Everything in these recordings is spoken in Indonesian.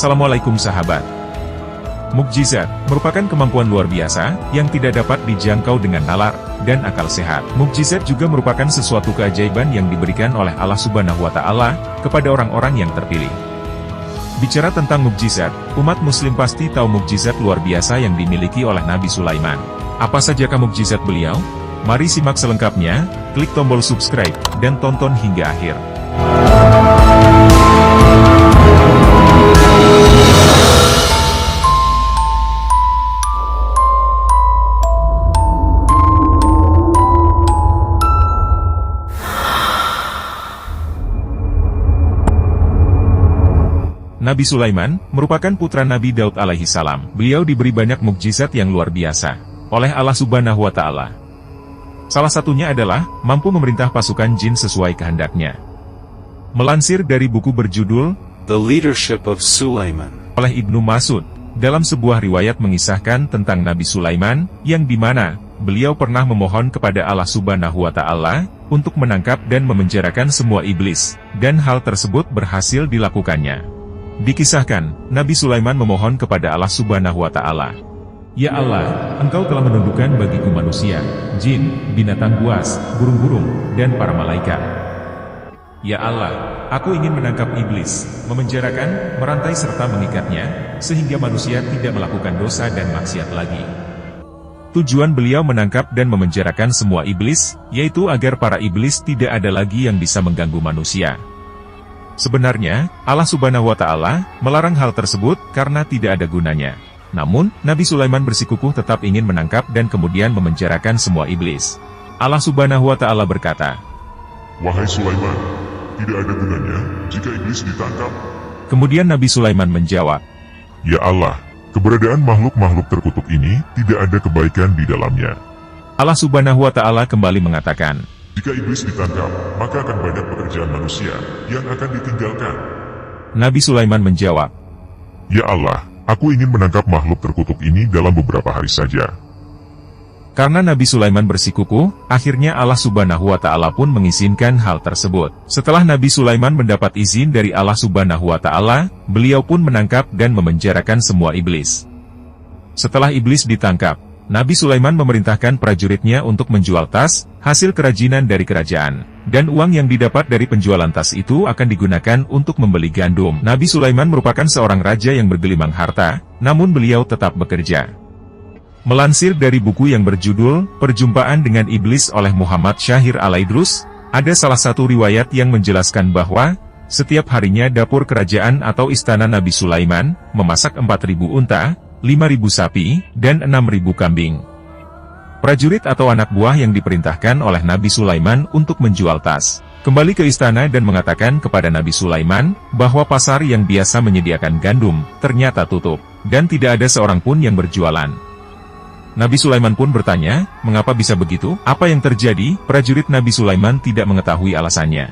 Assalamualaikum sahabat. Mukjizat merupakan kemampuan luar biasa yang tidak dapat dijangkau dengan nalar dan akal sehat. Mukjizat juga merupakan sesuatu keajaiban yang diberikan oleh Allah Subhanahu wa Ta'ala kepada orang-orang yang terpilih. Bicara tentang mukjizat, umat muslim pasti tahu mukjizat luar biasa yang dimiliki oleh Nabi Sulaiman. Apa sajakah mukjizat beliau? Mari simak selengkapnya, klik tombol subscribe, dan tonton hingga akhir. Nabi Sulaiman merupakan putra Nabi Daud alaihi salam. Beliau diberi banyak mukjizat yang luar biasa oleh Allah Subhanahu wa Ta'ala. Salah satunya adalah mampu memerintah pasukan jin sesuai kehendaknya. Melansir dari buku berjudul The Leadership of Sulaiman oleh Ibnu Mas'ud, dalam sebuah riwayat mengisahkan tentang Nabi Sulaiman, yang dimana beliau pernah memohon kepada Allah Subhanahu wa Ta'ala untuk menangkap dan memenjarakan semua iblis, dan hal tersebut berhasil dilakukannya. Dikisahkan, Nabi Sulaiman memohon kepada Allah Subhanahu wa Ta'ala, "Ya Allah, Engkau telah menundukkan bagiku manusia, jin, binatang buas, burung-burung, dan para malaikat. Ya Allah, aku ingin menangkap iblis, memenjarakan, merantai serta mengikatnya, sehingga manusia tidak melakukan dosa dan maksiat lagi." Tujuan beliau menangkap dan memenjarakan semua iblis, yaitu agar para iblis tidak ada lagi yang bisa mengganggu manusia. Sebenarnya, Allah Subhanahu wa Ta'ala melarang hal tersebut karena tidak ada gunanya. Namun, Nabi Sulaiman bersikukuh tetap ingin menangkap dan kemudian memenjarakan semua iblis. Allah Subhanahu wa Ta'ala berkata, "Wahai Sulaiman, tidak ada gunanya jika iblis ditangkap." Kemudian Nabi Sulaiman menjawab, "Ya Allah, keberadaan makhluk-makhluk terkutuk ini tidak ada kebaikan di dalamnya." Allah Subhanahu wa Ta'ala kembali mengatakan, "Jika iblis ditangkap, maka akan banyak pekerjaan manusia yang akan ditinggalkan." Nabi Sulaiman menjawab, "Ya Allah, aku ingin menangkap makhluk terkutuk ini dalam beberapa hari saja." Karena Nabi Sulaiman bersikukuh, akhirnya Allah Subhanahu wa Ta'ala pun mengizinkan hal tersebut. Setelah Nabi Sulaiman mendapat izin dari Allah Subhanahu wa Ta'ala, beliau pun menangkap dan memenjarakan semua iblis. Setelah iblis ditangkap, Nabi Sulaiman memerintahkan prajuritnya untuk menjual tas, hasil kerajinan dari kerajaan, dan uang yang didapat dari penjualan tas itu akan digunakan untuk membeli gandum. Nabi Sulaiman merupakan seorang raja yang bergelimang harta, namun beliau tetap bekerja. Melansir dari buku yang berjudul Perjumpaan dengan Iblis oleh Muhammad Syahir Al-Aidrus, ada salah satu riwayat yang menjelaskan bahwa setiap harinya dapur kerajaan atau istana Nabi Sulaiman memasak 4.000 unta, 5.000 sapi, dan 6.000 kambing. Prajurit atau anak buah yang diperintahkan oleh Nabi Sulaiman untuk menjual tas, kembali ke istana dan mengatakan kepada Nabi Sulaiman, bahwa pasar yang biasa menyediakan gandum, ternyata tutup, dan tidak ada seorang pun yang berjualan. Nabi Sulaiman pun bertanya, mengapa bisa begitu? Apa yang terjadi? Prajurit Nabi Sulaiman tidak mengetahui alasannya.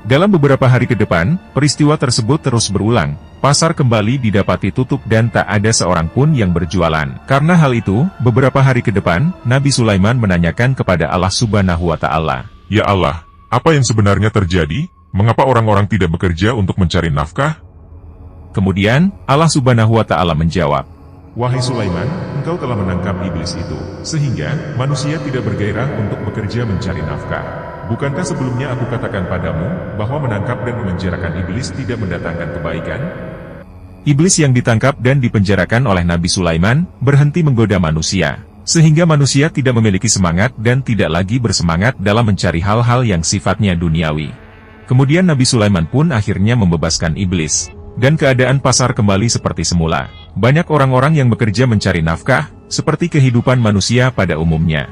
Dalam beberapa hari ke depan, peristiwa tersebut terus berulang. Pasar kembali didapati tutup dan tak ada seorang pun yang berjualan. Karena hal itu, beberapa hari ke depan, Nabi Sulaiman menanyakan kepada Allah Subhanahu wa Ta'ala, "Ya Allah, apa yang sebenarnya terjadi? Mengapa orang-orang tidak bekerja untuk mencari nafkah?" Kemudian, Allah Subhanahu wa Ta'ala menjawab, "Wahai Sulaiman, engkau telah menangkap iblis itu, sehingga manusia tidak bergairah untuk bekerja mencari nafkah. Bukankah sebelumnya aku katakan padamu, bahwa menangkap dan memenjarakan iblis tidak mendatangkan kebaikan?" Iblis yang ditangkap dan dipenjarakan oleh Nabi Sulaiman, berhenti menggoda manusia, sehingga manusia tidak memiliki semangat dan tidak lagi bersemangat dalam mencari hal-hal yang sifatnya duniawi. Kemudian Nabi Sulaiman pun akhirnya membebaskan iblis, dan keadaan pasar kembali seperti semula. Banyak orang-orang yang bekerja mencari nafkah, seperti kehidupan manusia pada umumnya.